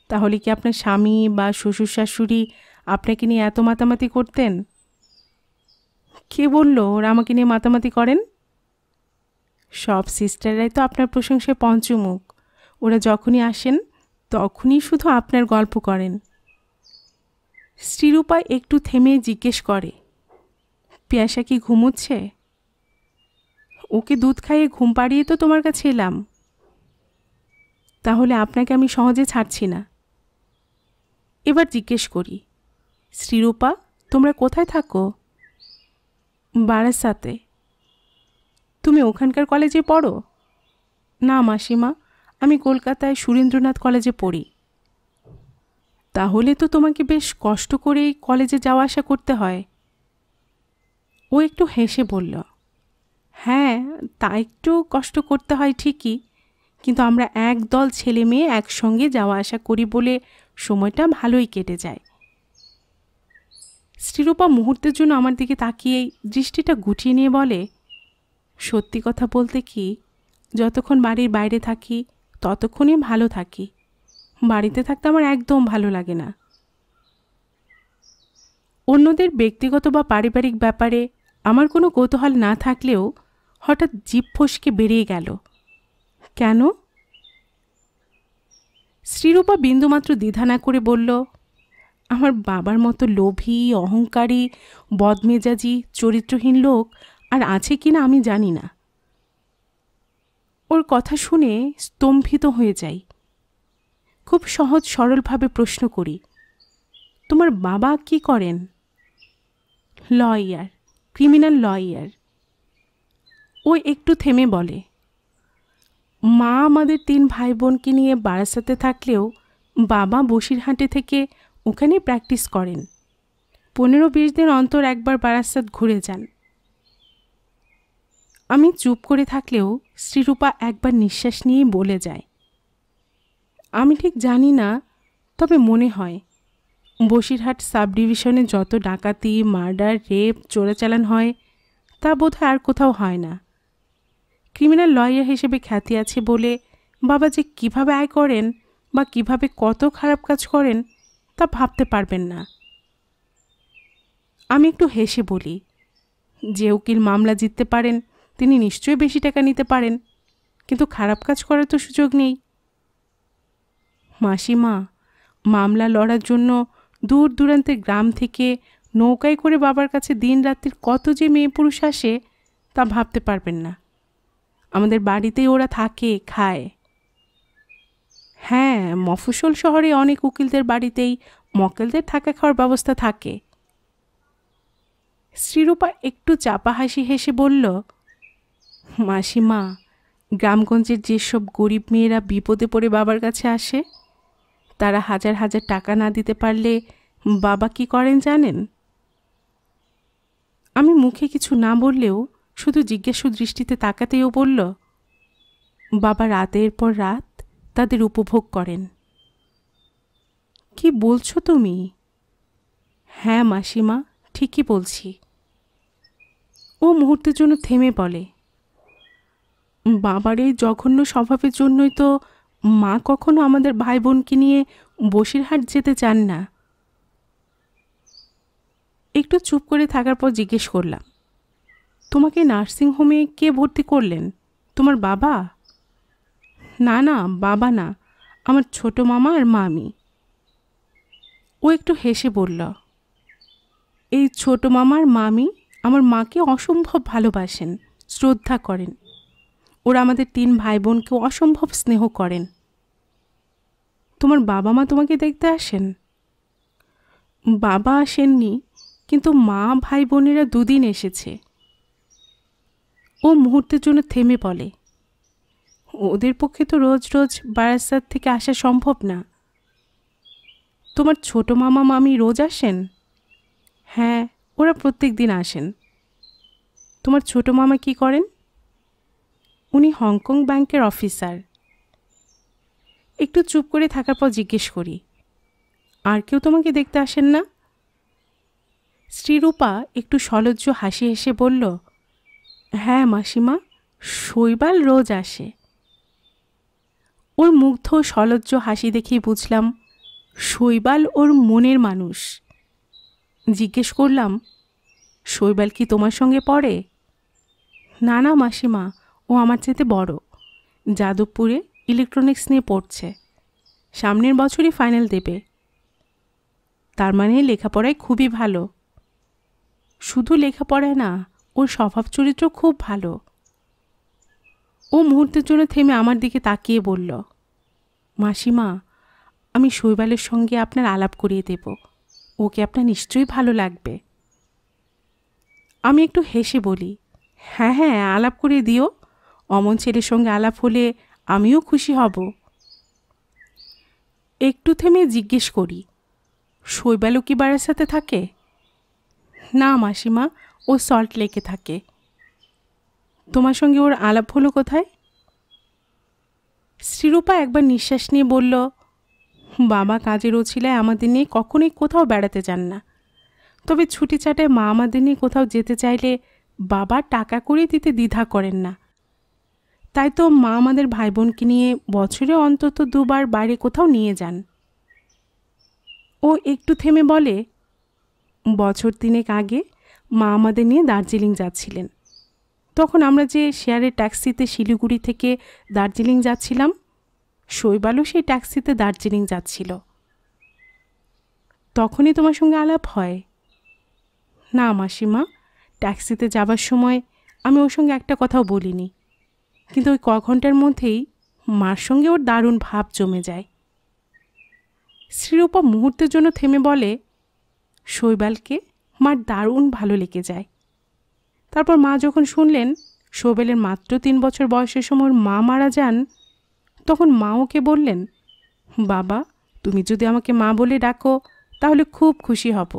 [SPEAKER 1] তাহলে কি আপনার স্বামী বা শ্বশুর শাশুড়ি আপনাকে নিয়ে এত মাতামাতি করতেন? কে বলল ওরা আমাকে নিয়ে মাতামাতি করেন? সব সিস্টাররাই তো আপনার প্রশংসায় পঞ্চমুখ। ওরা যখনই আসেন তখনই শুধু আপনার গল্প করেন। শ্রীরূপা একটু থেমে জিজ্ঞেস করে, পিয়াসা কি ঘুমোচ্ছে? ওকে দুধ খাইয়ে ঘুম পাড়িয়ে তো তোমার কাছে এলাম। তাহলে আপনাকে আমি সহজে ছাড়ছি না। এবার জিজ্ঞেস করি, শ্রীরূপা, তোমরা কোথায় থাকো? বারাসাতে। তুমি ওখানকার কলেজে পড়ো? না মাসিমা, আমি কলকাতায় সুরেন্দ্রনাথ কলেজে পড়ি। তাহলে তো তোমাকে বেশ কষ্ট করেই কলেজে যাওয়া আসা করতে হয়। ও একটু হেসে বলল, হ্যাঁ, তা একটু কষ্ট করতে হয় ঠিকই, কিন্তু আমরা একদল ছেলে মেয়ে একসঙ্গে যাওয়া আসা করি বলে সময়টা ভালোই কেটে যায়। শ্রীরূপা মুহূর্তের জন্য আমার দিকে তাকিয়েই দৃষ্টিটা গুটিয়ে নিয়ে বলে, সত্যি কথা বলতে কি, যতক্ষণ বাড়ির বাইরে থাকি ততক্ষণই ভালো থাকি, বাড়িতে থাকতে আমার একদম ভালো লাগে না। অন্যদের ব্যক্তিগত বা পারিবারিক ব্যাপারে আমার কোনো কৌতূহল না থাকলেও হঠাৎ জিভ ফসকে বেরিয়ে গেল, কেন? শ্রীরূপা বিন্দুমাত্র দ্বিধা না করে বলল, আমার বাবার মতো লোভী, অহংকারী, বদমেজাজি, চরিত্রহীন লোক আর আছে কিনা আমি জানি না। ওর কথা শুনে স্তম্ভিত হয়ে যাই। খুব সহজ সরলভাবে প্রশ্ন করি, তোমার বাবা কি করেন? Lawyer, criminal lawyer. ও একটু থেমে বলে, মা আমাদের 3 ভাই বোনকে নিয়ে বারাসাতে থাকলেও বাবা বসিরহাটে থেকে ওখানে প্র্যাকটিস করেন। 15-20 দিন অন্তর একবার বারাসাত ঘুরে যান। আমি চুপ করে থাকলেও শ্রীরূপা একবার নিঃশ্বাস নিয়ে বলে যায়, আমি ঠিক জানি না, তবে মনে হয় বসিরহাট সাব ডিভিশনে যত ডাকাতি, মার্ডার, রেপ, চোরাচালান হয় তা বোধহয় আর কোথাও হয় না। ক্রিমিনাল লয়ার হিসেবে খ্যাতি আছে বলে বাবা যে কিভাবে আয় করেন বা কিভাবে কত খারাপ কাজ করেন তা ভাবতে পারবেন না। আমি একটু হেসে বলি, যে উকিল মামলা জিততে পারেন তিনি নিশ্চয়ই বেশি টাকা নিতে পারেন, কিন্তু খারাপ কাজ করার তো সুযোগ নেই। মাসিমা, মামলা লড়ার জন্য দূর দূরান্তের গ্রাম থেকে নৌকায় করে বাবার কাছে দিন রাত্রির কত যে মেয়ে পুরুষ আসে তা ভাবতে পারবেন না। আমাদের বাড়িতেই ওরা থাকে, খায়। হ্যাঁ, মফস্বল শহরে অনেক উকিলদের বাড়িতেই মক্কেলদের থাকা খাওয়ার ব্যবস্থা থাকে। শ্রীরূপা একটু চাপা হাসি হেসে বলল, মাসিমা, গ্রামগঞ্জের যেসব গরিব মেয়েরা বিপদে পড়ে বাবার কাছে আসে, তারা হাজার হাজার টাকা না দিতে পারলে বাবা কি করেন জানেন? আমি মুখে কিছু না বললেও শুধু জিজ্ঞাসু দৃষ্টিতে তাকাতেও বলল, বাবা রাতের পর রাত তাদের উপভোগ করেন। কি বলছো তুমি? হ্যাঁ মাসিমা, ঠিকই বলছি। ও মুহূর্তের জন্য থেমে বলে, বাবার এই জঘন্য স্বভাবের জন্যই তো মা কখনো আমাদের ভাই বোনকে নিয়ে বসিরহাট যেতে চান না। একটু চুপ করে থাকার পর জিজ্ঞেস করলাম, তোমাকে নার্সিংহোমে কে ভর্তি করলেন? তোমার বাবা? না না, বাবা না, আমার ছোট মামা আর মামি। ও একটু হেসে বলল, এই ছোট মামার মামি আমার মাকে অসম্ভব ভালোবাসেন, শ্রদ্ধা করেন। ওরা আমাদের 3 ভাই বোনকেও অসম্ভব স্নেহ করেন। তোমার বাবা মা তোমাকে দেখতে আসেন? বাবা আসেননি, কিন্তু মা ভাই বোনেরা 2 দিন এসেছে। ও মুহূর্তের জন্য থেমে বলে, ওদের পক্ষে তো রোজ রোজ বারাসাত থেকে আসা সম্ভব না। তোমার ছোট মামা মামি রোজ আসেন? হ্যাঁ, ওরা প্রত্যেক দিন আসেন। তোমার ছোট মামা কি করেন? উনি হংকং ব্যাংকের অফিসার। একটু চুপ করে থাকার পর জিজ্ঞেস করি, আর কেউ তোমাকে দেখতে আসেন না? শ্রীরূপা একটু সলজ্জ হাসি হেসে বলল, হ্যাঁ মাসিমা, শৈবাল রোজ আসে। ওর মুগ্ধ সলজ্জ হাসি দেখেই বুঝলাম শৈবাল ওর মনের মানুষ। জিজ্ঞেস করলাম, শৈবাল কি তোমার সঙ্গে পড়ে? না না মাসিমা, ও আমার চেয়ে বড়, যাদবপুরে ইলেকট্রনিক্স নিয়ে পড়ছে, সামনের বছরই ফাইনাল দেবে। তার মানে লেখাপড়ায় খুবই ভালো। শুধু লেখাপড়ায় না, ওর স্বভাব চরিত্র খুব ভালো। ও মুহূর্তের জন্য থেমে আমার দিকে তাকিয়ে বলল, মাসিমা, আমি শৈবালের সঙ্গে আপনার আলাপ করিয়ে দেব, ওকে আপনার নিশ্চয়ই ভালো লাগবে। আমি একটু হেসে বলি, হ্যাঁ হ্যাঁ, আলাপ করিয়ে দিও, অমন ছেলের সঙ্গে আলাপ হলে আমিও খুশি হব। একটু থেমে জিজ্ঞেস করি, শৈবালও কি বারাসাতে থাকে? না মাসিমা, ও সল্ট লেকে থাকে। তোমার সঙ্গে ওর আলাপ হলো কোথায়? শ্রীরূপা একবার নিঃশ্বাস নিয়ে বলল, বাবা কাজের ওছিলায় আমাদের নিয়ে কখনোই কোথাও বেড়াতে যান না। তবে ছুটি ছাটায় মা আমাদের নিয়ে কোথাও যেতে চাইলে বাবা টাকা করে দিতে দ্বিধা করেন না। তাই তো মা আমাদের ভাই বোনকে নিয়ে বছরে অন্তত 2 বার বাইরে কোথাও নিয়ে যান। ও একটু থেমে বলে, বছর 3 আগে মা আমাদের নিয়ে দার্জিলিং যাচ্ছিলেন। তখন আমরা যে শেয়ারের ট্যাক্সিতে শিলিগুড়ি থেকে দার্জিলিং যাচ্ছিলাম, শৈবালও সেই ট্যাক্সিতে দার্জিলিং যাচ্ছিল। তখনই তোমার সঙ্গে আলাপ হয়? না মাসিমা, ট্যাক্সিতে যাবার সময় আমি ওর সঙ্গে একটা কথাও বলিনি, কিন্তু ওই ঘন্টার মধ্যেই মার সঙ্গে ওর দারুণ ভাব জমে যায়। শ্রীরূপা মুহূর্তের জন্য থেমে বলে, শৈবালকে মার দারুণ ভালো লেগে যায়। তারপর মা যখন শুনলেন শৈবালের মাত্র 3 বছর বয়সের সময় মা মারা যান, তখন মা ওকে বললেন, বাবা তুমি যদি আমাকে মা বলে ডাকো তাহলে খুব খুশি হব।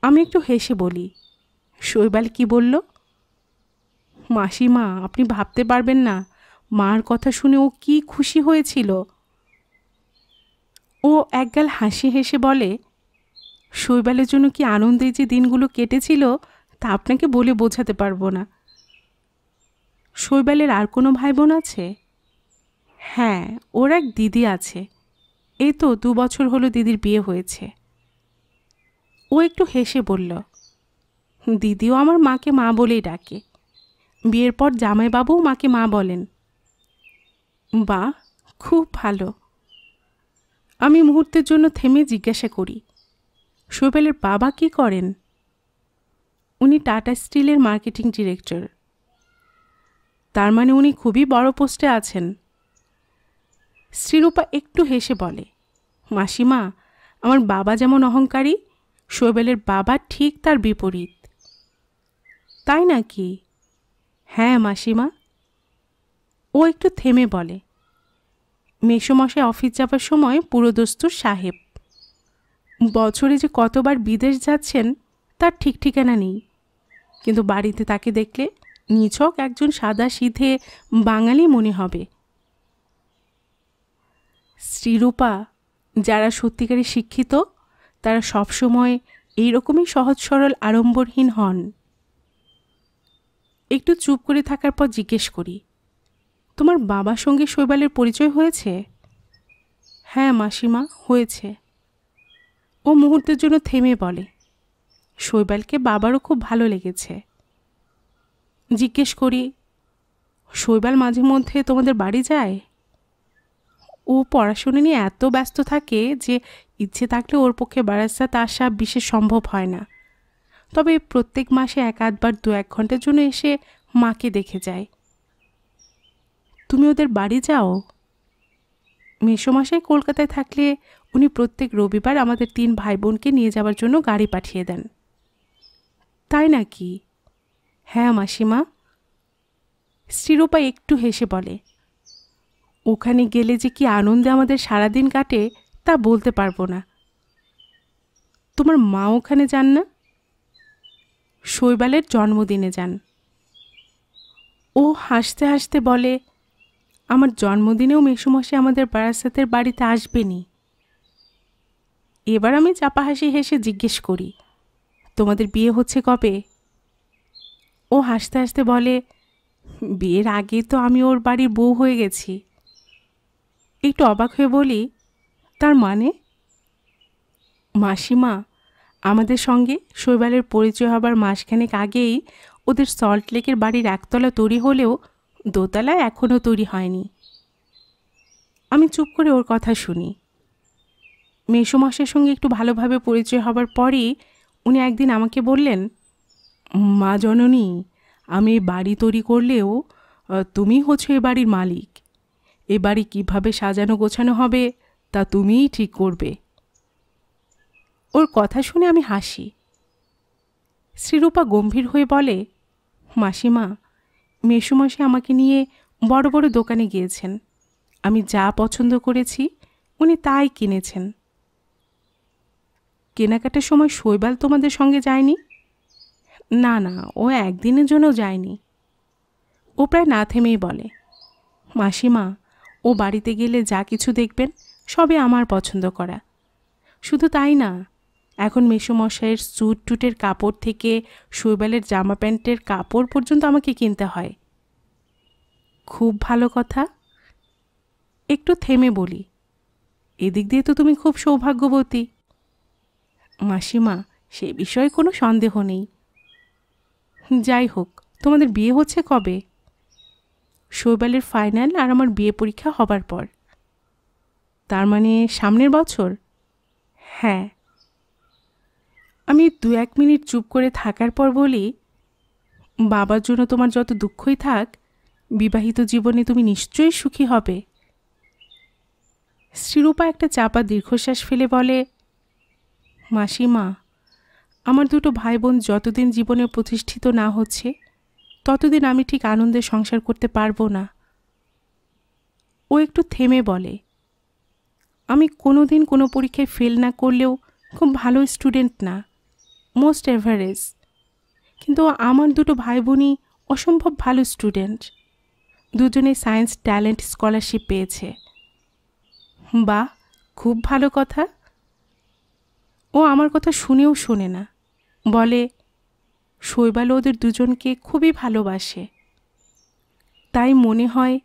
[SPEAKER 1] আমি একটু হেসে বলি, শৈবাল কি বলল? মাসিমা, আপনি ভাবতে পারবেন না মার কথা শুনে ও কি খুশি হয়েছিল। ও একগাল হাসি হেসে বলে, শৈবালের জন্য কি আনন্দে যে দিনগুলো কেটেছিল তা আপনাকে বলে বোঝাতে পারবো না। শৈবালের আর কোনো ভাই বোন আছে? হ্যাঁ, ওর এক দিদি আছে। এই তো 2 বছর হলো দিদির বিয়ে হয়েছে। ও একটু হেসে বলল, দিদিও আমার মাকে মা বলেই ডাকে। বিয়ের পর জামাইবাবুও মাকে মা বলেন। বাহ, খুব ভালো। আমি মুহূর্তের জন্য থেমে জিজ্ঞাসা করি, শৈবালের বাবা কি করেন? উনি টাটা স্টিলের মার্কেটিং ডিরেক্টর। তার মানে উনি খুবই বড় পোস্টে আছেন। শ্রীরূপা একটু হেসে বলে, মাসিমা, আমার বাবা যেমন অহংকারী, শৈবালের বাবা ঠিক তার বিপরীত। তাই নাকি? হ্যাঁ মাসিমা। ও একটু থেমে বলে, মেসোমশাই অফিস যাবার সময় পুরোদস্তুর সাহেব। বছরে যে কতবার বিদেশ যাচ্ছেন তার ঠিক ঠিকানা নেই, কিন্তু বাড়িতে তাকে দেখলে নিছক একজন সাদা সিধে বাঙালি মনে হবে। শ্রীরূপা, যারা সত্যিকারে শিক্ষিত তারা সবসময় এইরকমই সহজ সরল আড়ম্বরহীন হন। একটু চুপ করে থাকার পর জিজ্ঞেস করি, তোমার বাবার সঙ্গে শৈবালের পরিচয় হয়েছে? হ্যাঁ মাসিমা, হয়েছে। ও মুহূর্তের জন্য থেমে বলে, শৈবালকে বাবারও খুব ভালো লেগেছে। জিজ্ঞেস করি, শৈবাল মাঝে মধ্যে তোমাদের বাড়ি যায়? ও পড়াশোনা নিয়ে এত ব্যস্ত থাকে যে ইচ্ছে থাকলে ওর পক্ষে বারাসাত আসা বিশেষ সম্ভব হয় না। তবে প্রত্যেক মাসে 1-8 বার 2-1 ঘন্টার জন্য এসে মাকে দেখে যায়। তুমি ওদের বাড়ি যাও? মেসোমশাই কলকাতায় থাকলে উনি প্রত্যেক রবিবার আমাদের 3 ভাই বোনকে নিয়ে যাওয়ার জন্য গাড়ি পাঠিয়ে দেন। তাই নাকি? হ্যাঁ মাসিমা। শ্রীরূপা একটু হেসে বলে, ওখানে গেলে যে কি আনন্দে আমাদের সারাদিন কাটে তা বলতে পারবো না। তোমার মা ওখানে যান না? শৈবালের জন্মদিনে যান। ও হাসতে হাসতে বলে, আমার জন্মদিনেও মেসোমশাই আমাদের বারাসাতের বাড়িতে আসবেনি। এবার আমি চাপা হাসি হেসে জিজ্ঞেস করি, তোমাদের বিয়ে হচ্ছে কবে? ও হাসতে হাসতে বলে, বিয়ের আগে তো আমি ওর বাড়ির বউ হয়ে গেছি। একটু অবাক হয়ে বলি, তার মানে? মাসিমা, আমাদের সঙ্গে শৈবালের পরিচয় হবার মাসখানেক আগেই ওদের সল্ট লেকের বাড়ির 1 তলা তৈরি হলেও 2 তলা এখনও তৈরি হয়নি। আমি চুপ করে ওর কথা শুনি। মেসোমশাইয়ের সঙ্গে একটু ভালোভাবে পরিচয় হবার পরই উনি একদিন আমাকে বললেন, মা জননী, আমি বাড়ি তৈরি করলেও তুমি হচ্ছে এ বাড়ির মালিক। এ বাড়ি কীভাবে সাজানো গোছানো হবে তা তুমিই ঠিক করবে। ওর কথা শুনে আমি হাসি। শ্রীরূপা গম্ভীর হয়ে বলে, মাসিমা, মেসোমশাই আমাকে নিয়ে বড় বড় দোকানে গিয়েছেন। আমি যা পছন্দ করেছি উনি তাই কিনেছেন। কেনাকাটার সময় শৈবাল তোমাদের সঙ্গে যায়নি? না না, ও একদিনের জন্য যায়নি। ও প্রায় না থেমেই বলে, মাসিমা, ও বাড়িতে গেলে যা কিছু দেখবেন সবই আমার পছন্দ করা। শুধু তাই না, এখন মেসোমশাইয়ের স্যুট টুটের কাপড় থেকে শৈবালের জামা প্যান্টের কাপড় পর্যন্ত আমাকে কিনতে হয়। খুব ভালো কথা। একটু থেমে বলি, এদিক দিয়ে তো তুমি খুব সৌভাগ্যবতী। মাসিমা, সে বিষয়ে কোনো সন্দেহ নেই। যাই হোক, তোমাদের বিয়ে হচ্ছে কবে? শৈবালের ফাইনাল আর আমার বিয়ে পরীক্ষা হবার পর। তার মানে সামনের বছর? হ্যাঁ। আমি 2-1 মিনিট চুপ করে থাকার পর বলি, বাবার জন্য তোমার যত দুঃখই থাক, বিবাহিত জীবনে তুমি নিশ্চয়ই সুখী হবে। শ্রীরূপা একটা চাপা দীর্ঘশ্বাস ফেলে বলে, মাসিমা, আমার 2 ভাই বোন যতদিন জীবনে প্রতিষ্ঠিত না হচ্ছে ততদিন আমি ঠিক আনন্দে সংসার করতে পারবো না। ও একটু থেমে বলে, আমি কোনোদিন কোনো পরীক্ষায় ফেল না করলেও খুব ভালো স্টুডেন্ট না, মোস্ট এভারেজ। কিন্তু আমার 2 ভাই বোনই অসম্ভব ভালো স্টুডেন্ট। দুজনে সায়েন্স ট্যালেন্ট স্কলারশিপ পেয়েছে। বাহ, খুব ভালো কথা। ও আমার কথা শুনেও শোনে না, বলে, শৈবাল ওদের দুজনকে খুবই ভালোবাসে। তাই মনে হয়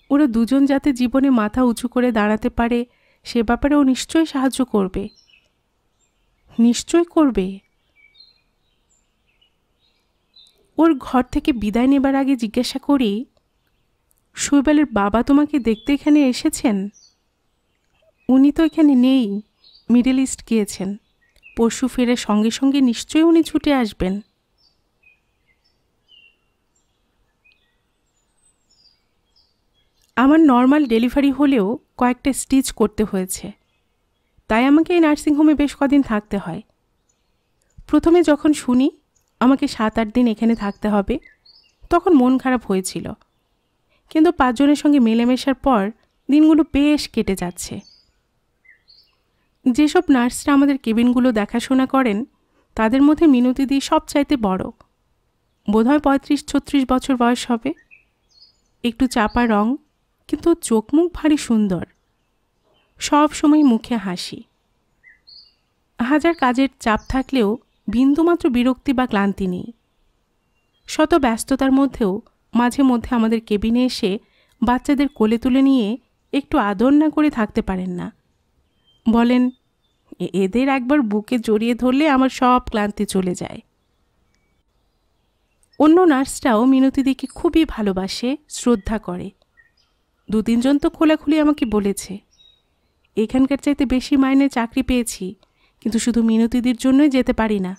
[SPEAKER 1] ওরা দুজন যাতে জীবনে মাথা উঁচু করে দাঁড়াতে পারে সে ব্যাপারে ও নিশ্চয়ই সাহায্য করবে। নিশ্চয় করবে। ওর ঘর থেকে বিদায় নেবার আগে জিজ্ঞাসা করি, শৈবালের বাবা তোমাকে দেখতে এখানে এসেছেন? উনি তো এখানে নেই, মিডল ইস্ট গিয়েছেন। পরশু ফেরার সঙ্গে সঙ্গে নিশ্চয়ই উনি ছুটে আসবেন। আমার নর্মাল ডেলিভারি হলেও কয়েকটা স্টিচ করতে হয়েছে, তাই আমাকে এই নার্সিংহোমে বেশ কদিন থাকতে হয়। প্রথমে যখন শুনি আমাকে 7-8 দিন এখানে থাকতে হবে, তখন মন খারাপ হয়েছিল, কিন্তু 5 জনের সঙ্গে মেলামেশার পর দিনগুলো বেশ কেটে যাচ্ছে। যেসব নার্সরা আমাদের কেবিনগুলো দেখাশোনা করেন তাদের মধ্যে মিনতিদি সবচাইতে বড়, বোধহয় 35-36 বছর বয়স হবে। একটু চাপা রং, কিন্তু চোখ মুখ ভারী সুন্দর, সব সময় মুখে হাসি। হাজার কাজের চাপ থাকলেও বিন্দুমাত্র বিরক্তি বা ক্লান্তি নেই। শত ব্যস্ততার মধ্যেও মাঝে মধ্যে আমাদের কেবিনে এসে বাচ্চাদের কোলে তুলে নিয়ে একটু আদর না করে থাকতে পারেন না। বলেন, এদের একবার বুকে জড়িয়ে ধরলে আমার সব ক্লান্তি চলে যায়। অন্য নার্সরাও মিনতিদিকে খুবই ভালোবাসে, শ্রদ্ধা করে। 2-3 জন তো খোলাখুলি আমাকে বলেছে, এখানকার চাইতে বেশি মাইনে চাকরি পেয়েছি, কিন্তু শুধু মিনতিদির জন্যই যেতে পারি না।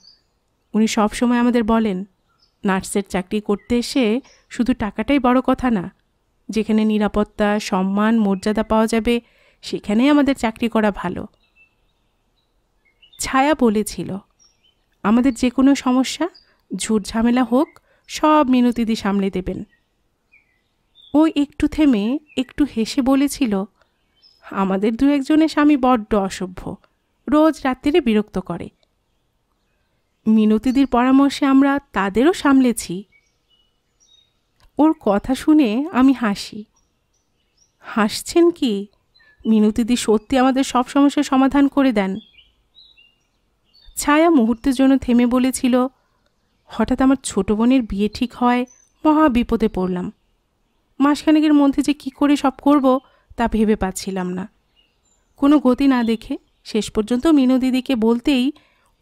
[SPEAKER 1] উনি সব সময় আমাদের বলেন, নার্সের চাকরি করতে এসে শুধু টাকাটাই বড় কথা না, যেখানে নিরাপত্তা, সম্মান, মর্যাদা পাওয়া যাবে সেখানেই আমাদের চাকরি করা ভালো। ছায়া বলেছিল, আমাদের যে কোনো সমস্যা, ঝুট ঝামেলা হোক, সব মিনতিদি সামলে দেবেন। ও একটু থেমে একটু হেসে বলেছিল, আমাদের 2-1 জনের স্বামী বড্ড অসভ্য, রোজ রাত্রিরে বিরক্ত করে। মিনতিদির পরামর্শে আমরা তাদেরও সামলেছি। ওর কথা শুনে আমি হাসি। হাসছেন কি? মিনতিদি সত্যি আমাদের সব সমস্যার সমাধান করে দেন। ছায়া মুহূর্তের জন্য থেমে বলেছিল, হঠাৎ আমার ছোট বোনের বিয়ে ঠিক হয়, মহা বিপদে পড়লাম। মাসখানেকের মধ্যে যে কি করে সব করব তা ভেবে পাচ্ছিলাম না। কোনো গতি না দেখে শেষ পর্যন্ত মিনতিদিকে বলতেই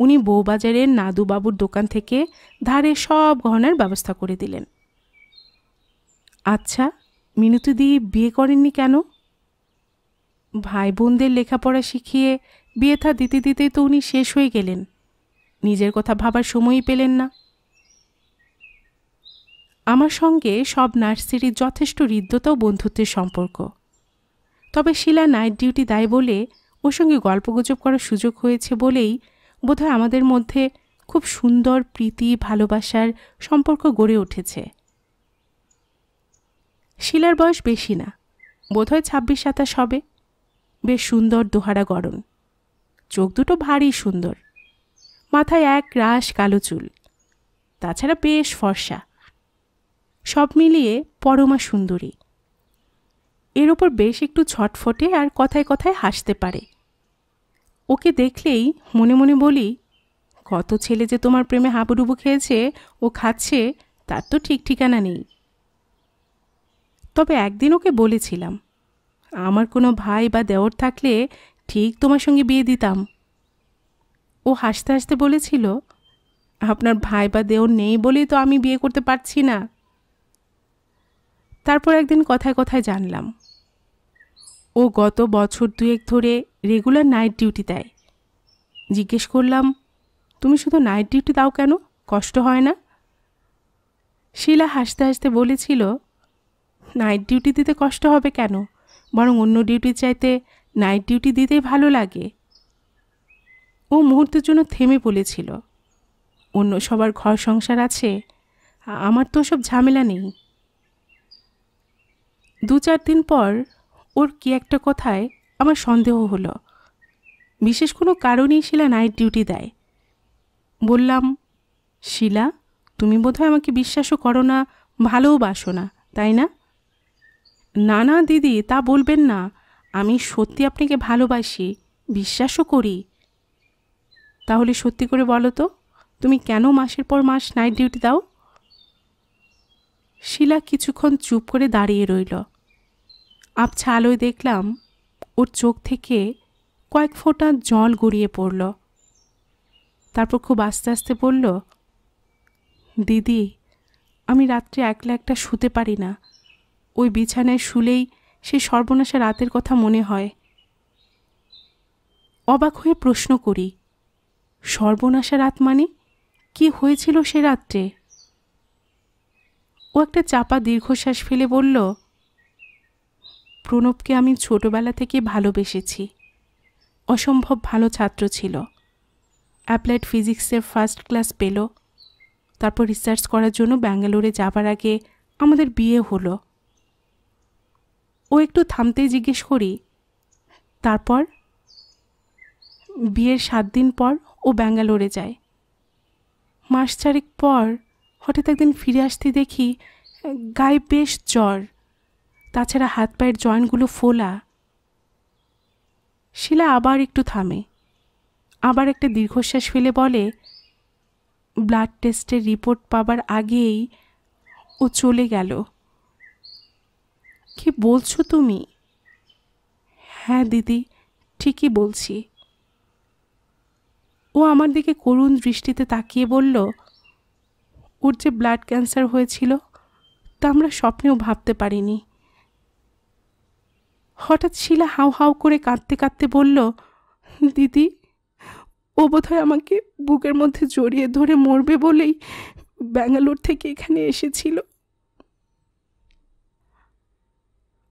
[SPEAKER 1] উনি বউবাজারের নাদুবাবুর দোকান থেকে ধারে সব গহনার ব্যবস্থা করে দিলেন। আচ্ছা, মিনতিদি বিয়ে করেননি কেন? ভাই বোনদের লেখাপড়া শিখিয়ে বিয়ে থা দিতে দিতেই তো উনি শেষ হয়ে গেলেন, নিজের কথা ভাবার সময়ই পেলেন না। আমার সঙ্গে সব নার্সেরই যথেষ্ট হৃদ্যতা ও বন্ধুত্বের সম্পর্ক, তবে শিলা নাইট ডিউটি দেয় বলে ওর সঙ্গে গল্পগুজব করার সুযোগ হয়েছে বলেই বোধহয় আমাদের মধ্যে খুব সুন্দর প্রীতি ভালোবাসার সম্পর্ক গড়ে উঠেছে। শিলার বয়স বেশি না, বোধহয় 26-27 হবে। বেশ সুন্দর দোহারা গড়ন, চোখ দুটো ভারী সুন্দর, মাথায় এক রাশ কালো চুল, তাছাড়া বেশ ফর্সা, সব মিলিয়ে পরমা সুন্দরী। এর ওপর বেশ একটু ছটফটে আর কথায় কথায় হাসতে পারে। ওকে দেখলেই মনে মনে বলি, কত ছেলে যে তোমার প্রেমে হাবুডুবু খেয়েছে ও খাচ্ছে তার তো ঠিক ঠিকানা নেই। তবে একদিন ওকে বলেছিলাম, আমার কোনো ভাই বা দেওর থাকলে ঠিক তোমার সঙ্গে বিয়ে দিতাম। ও হাসতে হাসতে বলেছিল, আপনার ভাই বা দেওর নেই বলেই তো আমি বিয়ে করতে পারছি না। তারপর একদিন কথায় কথায় জানলাম ও গত বছর 2-1 ধরে রেগুলার নাইট ডিউটি দেয়। জিজ্ঞেস করলাম, তুমি শুধু নাইট ডিউটি দাও কেন, কষ্ট হয় না? শিলা হাসতে হাসতে বলেছিল, নাইট ডিউটি দিতে কষ্ট হবে কেন, বরং অন্য ডিউটির চাইতে নাইট ডিউটি দিতেই ভালো লাগে। ও মুহূর্তের জন্য থেমে বলেছিল, অন্য সবার ঘর সংসার আছে, আমার তো সব ঝামেলা নেই। 2-4 দিন পর ওর কি একটা কথায় আমার সন্দেহ হলো। বিশেষ কোনো কারণেই শিলা নাইট ডিউটি দেয়। বললাম, শিলা, তুমি বোধহয় আমাকে বিশ্বাসও করো না, ভালোবাসো না, তাই না? না না দিদি, তা বলবেন না, আমি সত্যি আপনাকে ভালোবাসি, বিশ্বাসও করি। তাহলে সত্যি করে বলো তো, তুমি কেন মাসের পর মাস নাইট ডিউটি দাও? শিলা কিছুক্ষণ চুপ করে দাঁড়িয়ে রইল। আবছা আলোয় দেখলাম ওর চোখ থেকে কয়েক ফোঁটা জল গড়িয়ে পড়ল। তারপর খুব আস্তে আস্তে বলল, দিদি, আমি রাত্রে একলা একটা শুতে পারি না। ওই বিছানায় শুলেই সে সর্বনাশা রাতের কথা মনে হয়। অবাক হয়ে প্রশ্ন করি, সর্বনাশা রাত মানে কি হয়েছিল সে রাত্রে? ও একটা চাপা দীর্ঘশ্বাস ফেলে বলল, প্রণবকে আমি ছোটবেলা থেকে ভালোবেসেছি। অসম্ভব ভালো ছাত্র ছিল। অ্যাপ্লাইড ফিজিক্সের ফার্স্ট ক্লাস পেল। তারপর রিসার্চ করার জন্য ব্যাঙ্গালোরে যাবার আগে আমাদের বিয়ে হলো। ও একটু থামতেই জিজ্ঞেস করি, তারপর? বিয়ের 7 দিন পর ও ব্যাঙ্গালোরে যায়। মাস 4 পর হঠাৎ একদিন ফিরে আসতে দেখি গায়ে বেশ জ্বর, তাছাড়া হাত পায়ের জয়েন্টগুলো ফোলা। শিলা আবার একটু থামে, আবার একটা দীর্ঘশ্বাস ফেলে বলে, ব্লাড টেস্টের রিপোর্ট পাবার আগেই ও চলে গেল। কি বলছো তুমি? হ্যাঁ দিদি, ঠিকই বলছি। ও আমার দিকে করুণ দৃষ্টিতে তাকিয়ে বলল, ওর যে ব্লাড ক্যান্সার হয়েছিল তা আমরা স্বপ্নেও ভাবতে পারিনি। হঠাৎ শিলা হাউ হাউ করে কাঁদতে কাঁদতে বলল, দিদি, ও বোধহয় আমাকে বুকের মধ্যে জড়িয়ে ধরে মরবে বলেই ব্যাঙ্গালোর থেকে এখানে এসেছিল।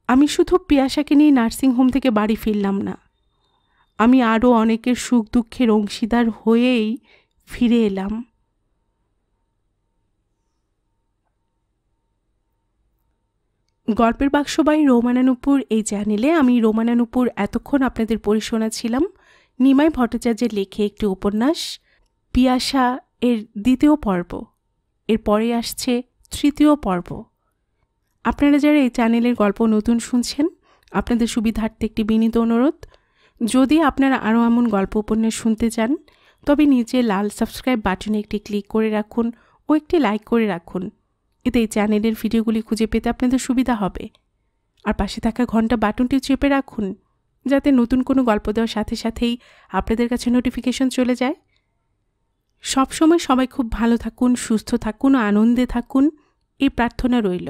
[SPEAKER 1] আমি শুধু পিয়াসাকে নিয়ে নার্সিংহোম থেকে বাড়ি ফিরলাম না, আমি আরও অনেকের সুখ দুঃখের অংশীদার হয়েই ফিরে এলাম। গল্পের বাক্স বাই রোমানা নূপুর এই চ্যানেলে আমি রোমানা নূপুর এতক্ষণ আপনাদের পড়ে শোনাচ্ছিলাম নিমাই ভট্টাচার্যের লেখে একটি উপন্যাস পিয়াসা এর 2য় পর্ব। এরপরে আসছে 3য় পর্ব। আপনারা যারা এই চ্যানেলের গল্প নতুন শুনছেন, আপনাদের সুবিধার্থে একটি বিনীত অনুরোধ, যদি আপনারা আরও এমন গল্প উপন্যাস শুনতে চান তবে নিচে লাল সাবস্ক্রাইব বাটনে একটি ক্লিক করে রাখুন ও একটি লাইক করে রাখুন। এতে এই চ্যানেলের ভিডিওগুলি খুঁজে পেতে আপনাদের সুবিধা হবে। আর পাশে থাকা ঘন্টা বাটনটি চেপে রাখুন যাতে নতুন কোনো গল্প দেওয়ার সাথে সাথেই আপনাদের কাছে নোটিফিকেশন চলে যায়। সবসময় সবাই খুব ভালো থাকুন, সুস্থ থাকুন ও আনন্দে থাকুন, এই প্রার্থনা রইল।